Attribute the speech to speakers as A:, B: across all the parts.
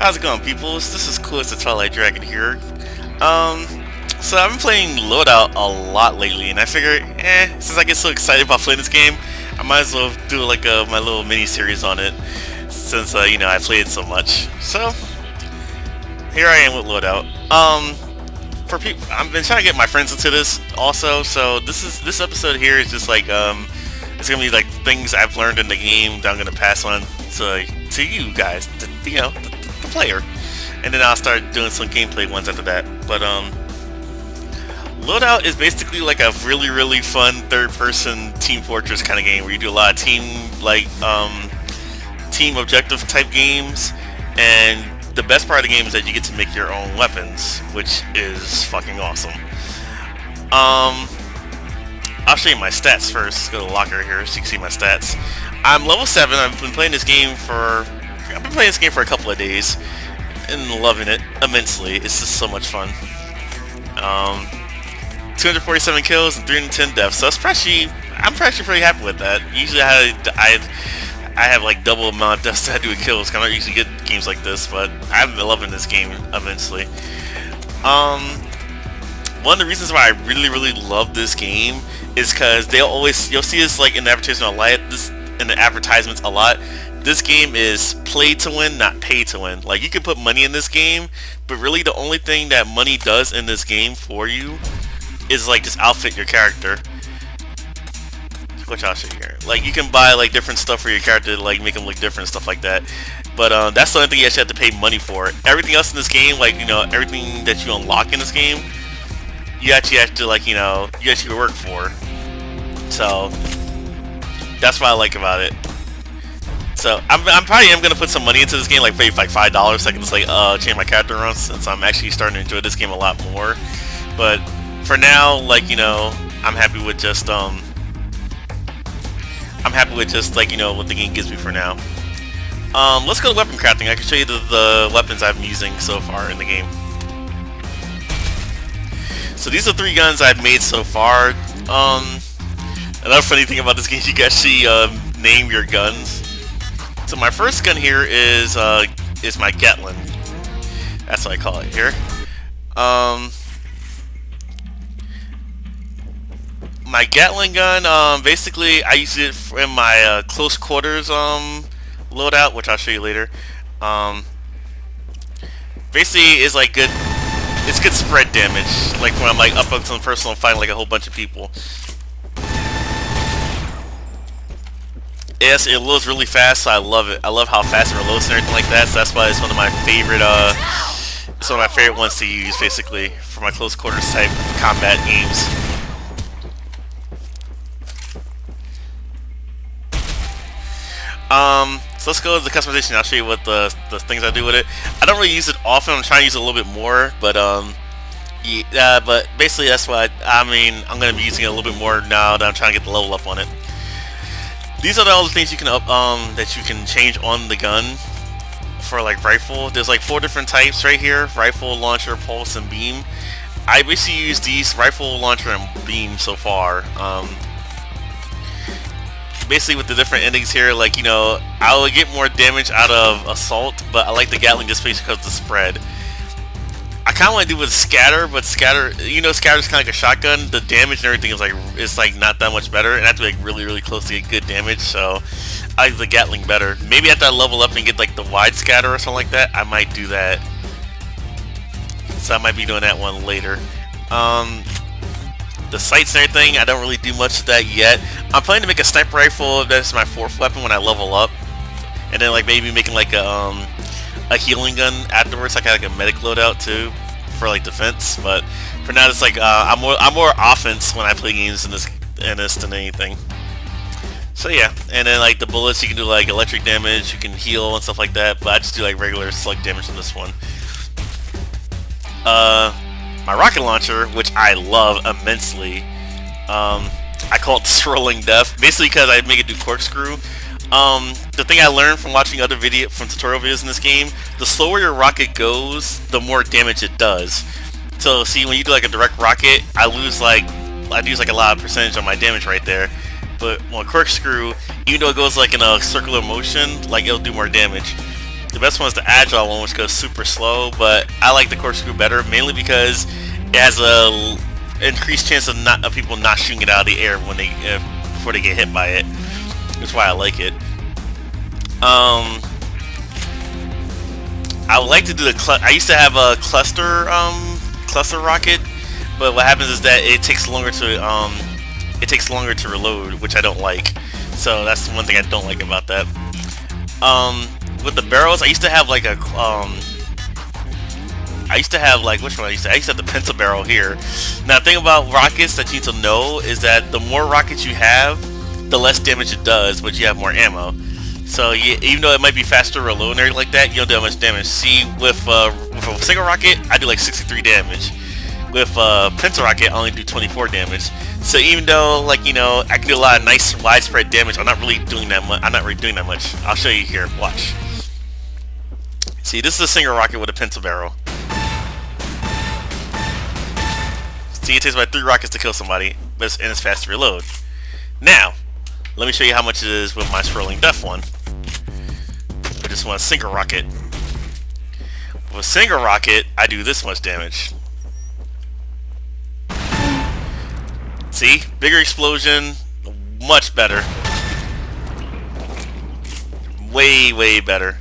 A: How's it going, peoples? This is Cooliex the Twilight Dragon here. Um, so I've been playing Loadout a lot lately, and I figured, since I get so excited about playing this game, I might as well do like my little mini series on it, since I played it so much. So here I am with Loadout. For people, I've been trying to get my friends into this also. So this episode here is just like it's gonna be like things I've learned in the game that I'm gonna pass on to you guys, the player, and then I'll start doing some gameplay ones after that. But Loadout is basically like a really fun third-person Team Fortress kind of game where you do a lot of team objective type games, and the best part of the game is that you get to make your own weapons, which is fucking awesome. I'll show you my stats first. Let's go to the locker here so you can see my stats. I'm level 7. I've been playing this game for a couple of days and loving it immensely. It's just so much fun. 247 kills and 310 deaths. So I'm actually pretty happy with that. Usually I have like double amount of deaths that I do with kills. I don't usually get games like this, but I'm loving this game immensely. One of the reasons why I really love this game is because you'll see this like in the advertisements a lot. This game is play to win, not pay to win. Like, you can put money in this game, but really the only thing that money does in this game for you is like just outfit your character. Which I'll show you here. Like, you can buy like different stuff for your character to like make them look different, stuff like that. But that's the only thing you actually have to pay money for. Everything else in this game, like, everything that you unlock in this game, you actually have to like, you actually work for. So that's what I like about it. So I'm probably gonna put some money into this game, like maybe like $5, so I can just like change my character around, since I'm actually starting to enjoy this game a lot more. But for now, like, I'm happy with just like, what the game gives me for now. Let's go to weapon crafting. I can show you the weapons I've been using so far in the game. So these are 3 guns I've made so far. Another funny thing about this game, you can actually name your guns. So my first gun here is my Gatling. That's what I call it here. My Gatling gun, basically I use it in my close quarters loadout, which I'll show you later. Basically, it's like it's good spread damage. Like when I'm like up on some person and fighting like a whole bunch of people. Yes, it loads really fast, so I love it. I love how fast it reloads and everything like that. So that's why it's one of my favorite. It's one of my favorite ones to use, basically, for my close quarters type combat games. So let's go to the customization. I'll show you what the things I do with it. I don't really use it often. I'm trying to use it a little bit more, but yeah, but basically that's why I'm going to be using it a little bit more now that I'm trying to get the level up on it. These are all the things you can that you can change on the gun for like rifle. There's like 4 different types right here: rifle, launcher, pulse, and beam. I basically use these rifle, launcher, and beam so far. Basically with the different endings here, like, I would get more damage out of assault, but I like the Gatling just basically because of the spread. I kind of want to do with scatter, but scatter's kind of like a shotgun. The damage and everything is like not that much better, and I have to be like really close to get good damage. So I like the Gatling better. Maybe after I level up and get like the wide scatter or something like that, I might do that. So I might be doing that one later. The sights and everything, I don't really do much of that yet. I'm planning to make a sniper rifle. That's my 4th weapon when I level up, and then like maybe making like a healing gun afterwards, like a medic loadout too, for like defense. But for now, it's like I'm more offense when I play games in this than anything. So yeah, and then like the bullets, you can do like electric damage, you can heal and stuff like that. But I just do like regular slug damage in this one. My rocket launcher, which I love immensely, I call it Swirling Death, basically because I make it do corkscrew. The thing I learned from watching other tutorial videos in this game, the slower your rocket goes, the more damage it does. So see, when you do like a direct rocket, I lose like a lot of percentage on my damage right there. But when corkscrew, even though it goes like in a circular motion, like it'll do more damage. The best one is the agile one, which goes super slow, but I like the corkscrew better, mainly because it has a increased chance of people not shooting it out of the air when they before they get hit by it. That's why I like it. I would like to do I used to have a cluster rocket, but what happens is that it takes longer to reload, which I don't like. So that's one thing I don't like about that. With the barrels, I used to have like a which one I used to have the pencil barrel here. Now the thing about rockets that you need to know is that the more rockets you have, the less damage it does, but you have more ammo. So even though it might be faster reload and everything like that, you don't do that much damage. See, with a single rocket, I do like 63 damage. With pencil rocket, I only do 24 damage. So even though, like, you know, I can do a lot of nice widespread damage, I'm not really doing that much. I'll show you here. Watch. See, this is a single rocket with a pencil barrel. See, it takes about 3 rockets to kill somebody, and it's fast to reload. Now, let me show you how much it is with my swirling death one. I just want a single rocket. With a single rocket, I do this much damage. See? Bigger explosion, much better. Way, way better.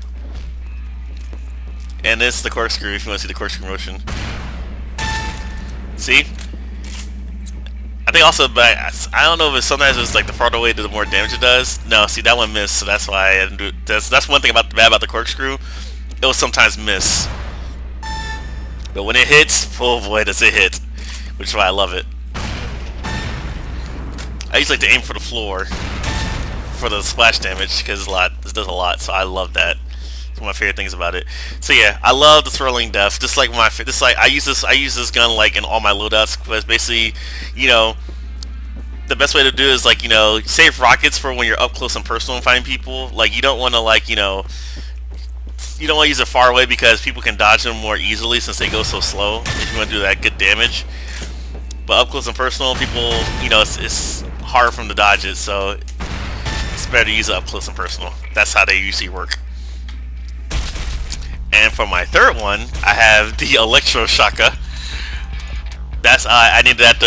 A: And this is the corkscrew, if you want to see the corkscrew motion. See? I think also, but I don't know if sometimes it's like the farther away, the more damage it does. No, see, that one missed, so that's why I didn't do it. That's one thing bad about the corkscrew. It will sometimes miss. But when it hits, oh boy, does it hit. Which is why I love it. I usually like to aim for the floor for the splash damage because it does a lot, so I love that. It's one of my favorite things about it. So yeah, I love the swirling death. Just like I use this gun like in all my loadouts, because basically, you know, the best way to do it is like, you know, save rockets for when you're up close and personal and fighting people. Like you don't want to, like, you know, you don't want to use it far away because people can dodge them more easily since they go so slow. If you want to do that good damage. But up close and personal, people, you know, it's hard for them to dodge it, so it's better to use it up close and personal. That's how they usually work. And for my third one, I have the Electro Shaka. That's I named it after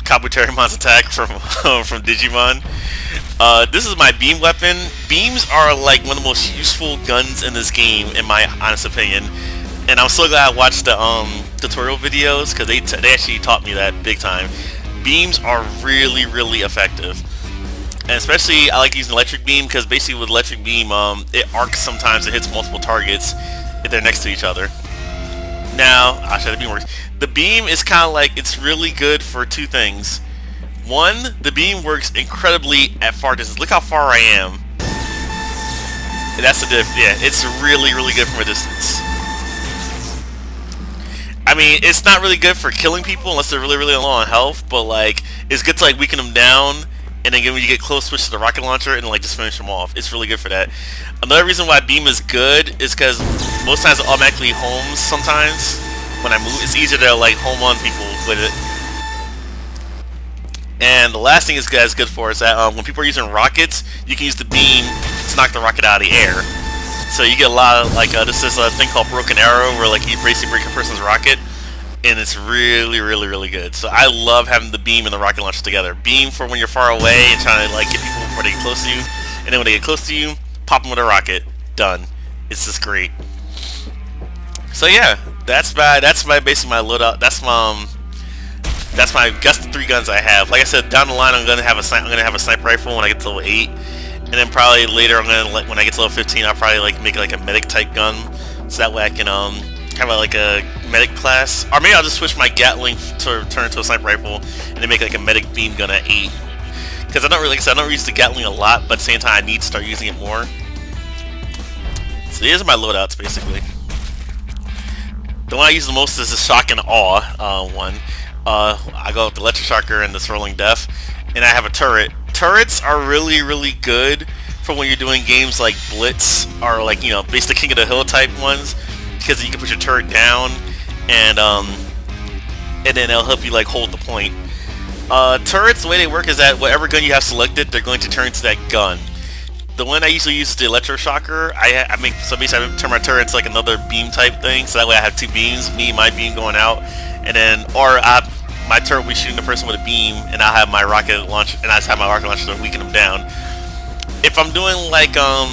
A: Kabuterimon's attack from from Digimon. This is my beam weapon. Beams are like one of the most useful guns in this game, in my honest opinion. And I'm so glad I watched the tutorial videos, because they actually taught me that big time. Beams are really, really effective. And especially, I like using electric beam, because basically with electric beam, it arcs sometimes, it hits multiple targets if they're next to each other. Now, I'll show you how the beam works. The beam is kind of like, it's really good for two things. One, the beam works incredibly at far distance. Look how far I am. That's the diff. Yeah, it's really, really good from a distance. I mean, it's not really good for killing people unless they're really, really low on health, but like, it's good to like weaken them down, and then when you get close, switch to the rocket launcher and like just finish them off. It's really good for that. Another reason why beam is good is because most times it automatically homes sometimes. When I move, it's easier to like home on people with it. And the last thing it's good for is that when people are using rockets, you can use the beam to knock the rocket out of the air. So you get a lot of, like, this is a thing called Broken Arrow, where, like, you basically break a person's rocket, and it's really, really, really good. So I love having the beam and the rocket launcher together. Beam for when you're far away and trying to, like, get people before they get close to you, and then when they get close to you, pop them with a rocket. Done. It's just great. So yeah, that's basically my loadout. That's the 3 guns I have. Like I said, down the line I'm gonna have a sniper rifle when I get to level 8. And then probably later, when I get to level 15, I'll probably like make like a medic type gun, so that way I can have like a medic class. Or maybe I'll just switch my Gatling to turn into a sniper rifle, and then make like a medic beam gun at 8. Because I don't really use the Gatling a lot, but at the same time I need to start using it more. So these are my loadouts basically. The one I use the most is the Shock and Awe one. I go with the Electro Shocker and the Swirling Death, and I have a turret. Turrets are really, really good for when you're doing games like Blitz or like, you know, basically King of the Hill type ones, because you can put your turret down and then it'll help you like hold the point. Turrets, the way they work is that whatever gun you have selected, they're going to turn to that gun. The one I usually use is the electroshocker. I make so basically I turn my turret into like another beam type thing, so that way I have two beams, me and my beam going out, and then my turret will be shooting the person with a beam, and I'll have my rocket launch, and I just have my rocket launcher to weaken them down. If I'm doing like a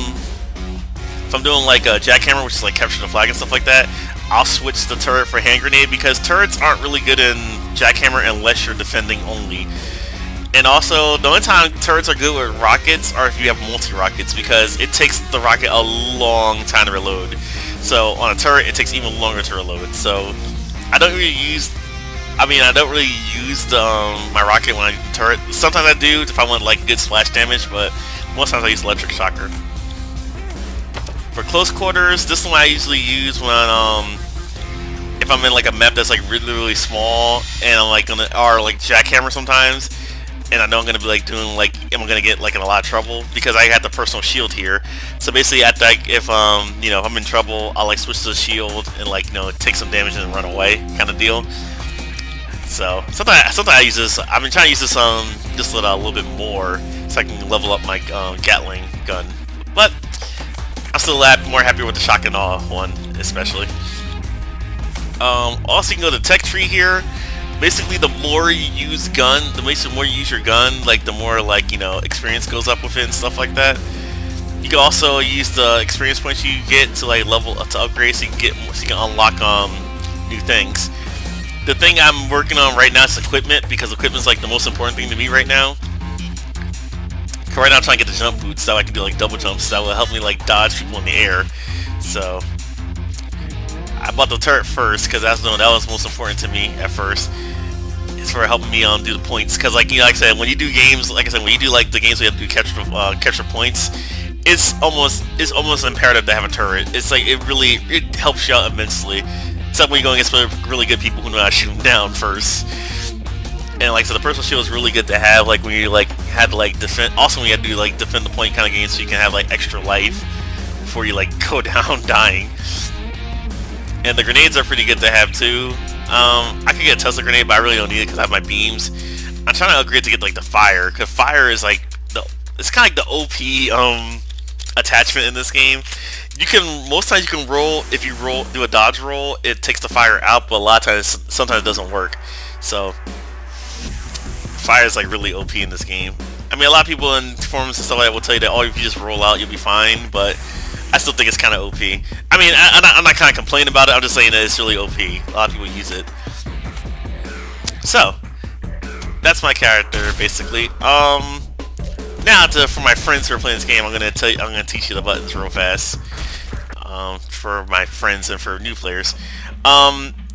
A: jackhammer, which is like capture the flag and stuff like that, I'll switch the turret for hand grenade because turrets aren't really good in jackhammer unless you're defending only. And also, the only time turrets are good with rockets are if you have multi-rockets, because it takes the rocket a long time to reload. So on a turret, it takes even longer to reload. So I don't really use my rocket when I use the turret. Sometimes I do if I want like good splash damage, but most times I use electric shocker. For close quarters, this one I usually use when if I'm in like a map that's like really small and I'm like like jackhammer sometimes, and I know I'm gonna be like doing like I'm gonna get like in a lot of trouble because I had the personal shield here. So basically, if I'm in trouble, I'll like switch to the shield and like take some damage and run away kind of deal. So sometimes I use this. I've been trying to use this just a little bit more so I can level up my Gatling gun, but I'm still more happy with the shotgun one, especially. Also, you can go to tech tree here. Basically, the more you use your gun, like the more like experience goes up with it and stuff like that. You can also use the experience points you get to like level up to upgrade, so you can unlock new things. The thing I'm working on right now is equipment, because equipment's like the most important thing to me right now. Right now I'm trying to get the jump boots so I can do like double jumps that will help me like dodge people in the air. So I bought the turret first because that was most important to me at first. It's for helping me do the points, because like like I said, when you do games, when you do like the games where you have to do capture points, it's almost imperative to have a turret. It's like it helps you out immensely. Except when you're going against really good people who know how to shoot them down first. And like so, the personal shield is really good to have, like when you like had to like defend. Also, when you had to do like defend the point kind of games, so you can have like extra life before you like go down dying. And the grenades are pretty good to have too. I could get a Tesla grenade, but I really don't need it because I have my beams. I'm trying to upgrade to get like the fire, because fire is like it's kind of like the OP attachment in this game. Most times you can roll, if you do a dodge roll, it takes the fire out, but a lot of times sometimes it doesn't work. So fire is like really OP in this game. I mean, a lot of people in forums and stuff like that will tell you that if you just roll out, you'll be fine, but I still think it's kind of OP. I mean, I'm not kind of complaining about it, I'm just saying that it's really OP. A lot of people use it. So that's my character, basically. Now for my friends who are playing this game, I'm gonna teach you the buttons real fast. For my friends and for new players.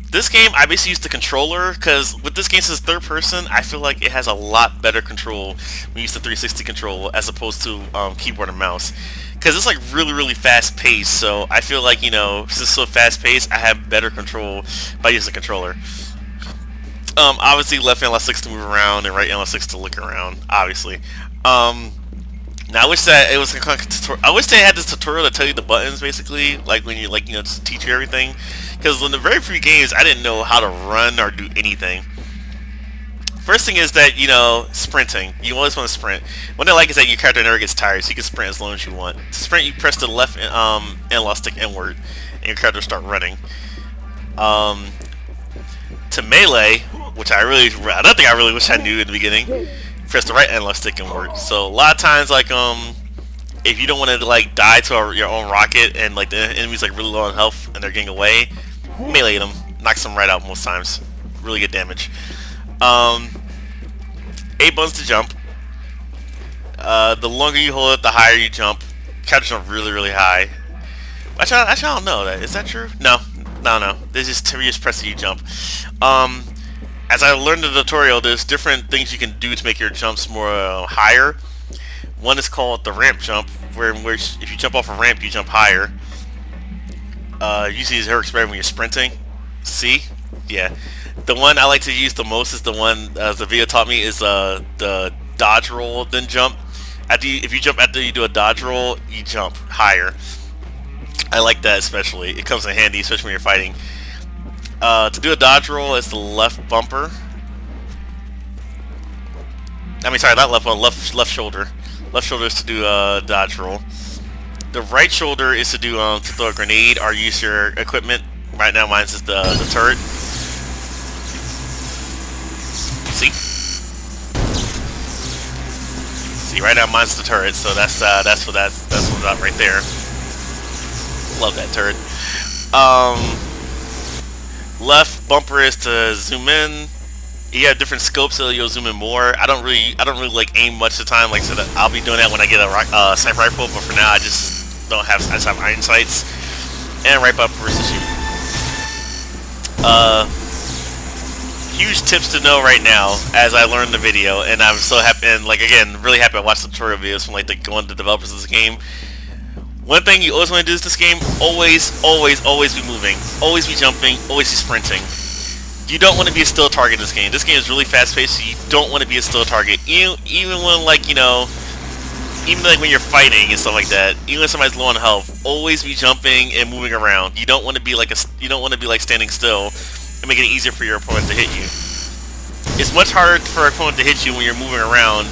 A: This game, I basically use the controller, because with this game, since it's third person, I feel like it has a lot better control when you use the 360 control as opposed to keyboard and mouse. Because it's like really fast paced, so I feel like, since it's so fast paced, I have better control by using the controller. Obviously left analog 6 to move around and right analog 6 to look around, obviously. Now I wish that it was a tutorial. I wish they had this tutorial to tell you the buttons, basically, like when you just teach you everything. Because in the very few games, I didn't know how to run or do anything. First thing is that sprinting. You always want to sprint. One thing I like is that your character never gets tired, so you can sprint as long as you want. To sprint, you press the left analog stick inward, and your character will start running. To melee, which another thing I really wish I knew in the beginning. Press the right analog stick inward. So a lot of times, like if you don't want to like die to your own rocket and like the enemy's like really low on health and they're getting away, melee them, knocks them right out most times. Really good damage. 8 buttons to jump. The longer you hold it, the higher you jump. Try to jump really high. Actually, I don't know that. Is that true? No. This is just press you jump. As I learned in the tutorial, there's different things you can do to make your jumps more higher. One is called the ramp jump, where if you jump off a ramp, you jump higher. Usually it works better when you're sprinting. See? Yeah. The one I like to use the most is the one the video taught me is the dodge roll, then jump. If you jump after you do a dodge roll, you jump higher. I like that especially. It comes in handy, especially when you're fighting. To do a dodge roll, it's the left bumper. I mean, sorry, not left one, left shoulder. Left shoulder is to do a dodge roll. The right shoulder is to do to throw a grenade or use your equipment. Right now, mine's is the turret. See? See, right now mine's the turret, so that's what's up right there. Love that turret. Left bumper is to zoom in. You have different scopes, so you'll zoom in more. I don't really like aim much of the time. Like so that I'll be doing that when I get a sniper rifle, but for now I just don't have. I just have iron sights. And right bumper is to shoot. Huge tips to know right now as I learned the video, and I'm so happy and like again really happy I watched the tutorial videos from like one of the developers of this game. One thing you always want to do is this game, always be moving, always be jumping, always be sprinting. You don't want to be a still target in this game. This game is really fast paced, so you don't want to be a still target. Even when like even like when you're fighting and stuff like that, even when somebody's low on health, always be jumping and moving around. You don't want to be like standing still and make it easier for your opponent to hit you. It's much harder for an opponent to hit you when you're moving around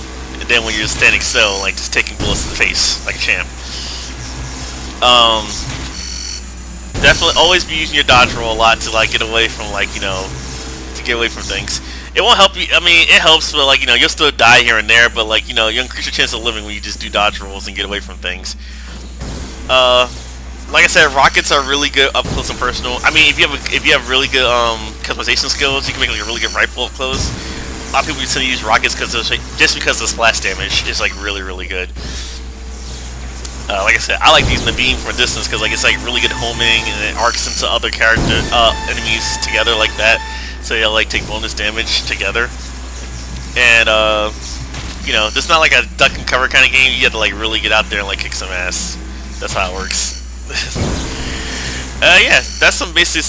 A: than when you're just standing still, like just taking bullets to the face like a champ. Definitely always be using your dodge roll a lot to like get away from to get away from things. It won't help you. I mean, it helps, but like you'll still die here and there. But like you increase your chance of living when you just do dodge rolls and get away from things. Like I said, rockets are really good up close and personal. I mean, if you have really good customization skills, you can make like a really good rifle up close. A lot of people tend to use rockets just because the splash damage is like really good. Like I said, I like using the beam from a distance because like it's like really good homing and it arcs into other enemies together like that, so you'll like take bonus damage together. And this is not like a duck and cover kind of game. You have to like really get out there and like kick some ass. That's how it works. Yeah, that's some basic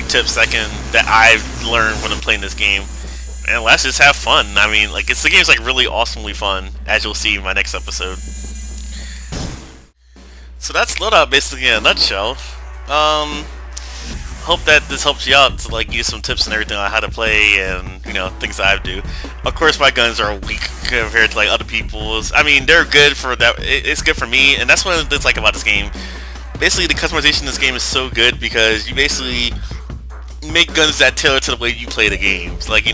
A: tips that I've learned when I'm playing this game. And let's just have fun. I mean, like the game's like really awesomely fun, as you'll see in my next episode. So that's Loadout basically in a nutshell. Hope that this helps you out to like give you some tips and everything on how to play and things that I do. Of course, my guns are weak compared to like other people's. I mean, they're good for that. It's good for me, and that's what I like about this game. Basically, the customization in this game is so good because you basically make guns that tailor to the way you play the games. Like,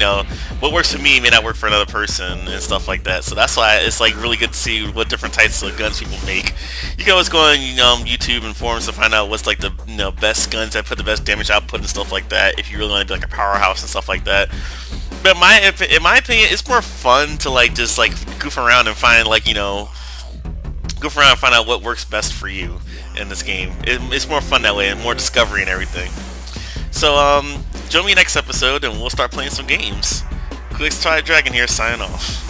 A: what works for me may not work for another person and stuff like that. So that's why it's like really good to see what different types of guns people make. You can always go on YouTube and forums to find out what's like the best guns that put the best damage output and stuff like that. If you really want to be like a powerhouse and stuff like that. But in my opinion, it's more fun to like just like goof around and find like goof around and find out what works best for you in this game. It's more fun that way and more discovery and everything. So, join me next episode and we'll start playing some games. Cooliex Dragon here, signing off.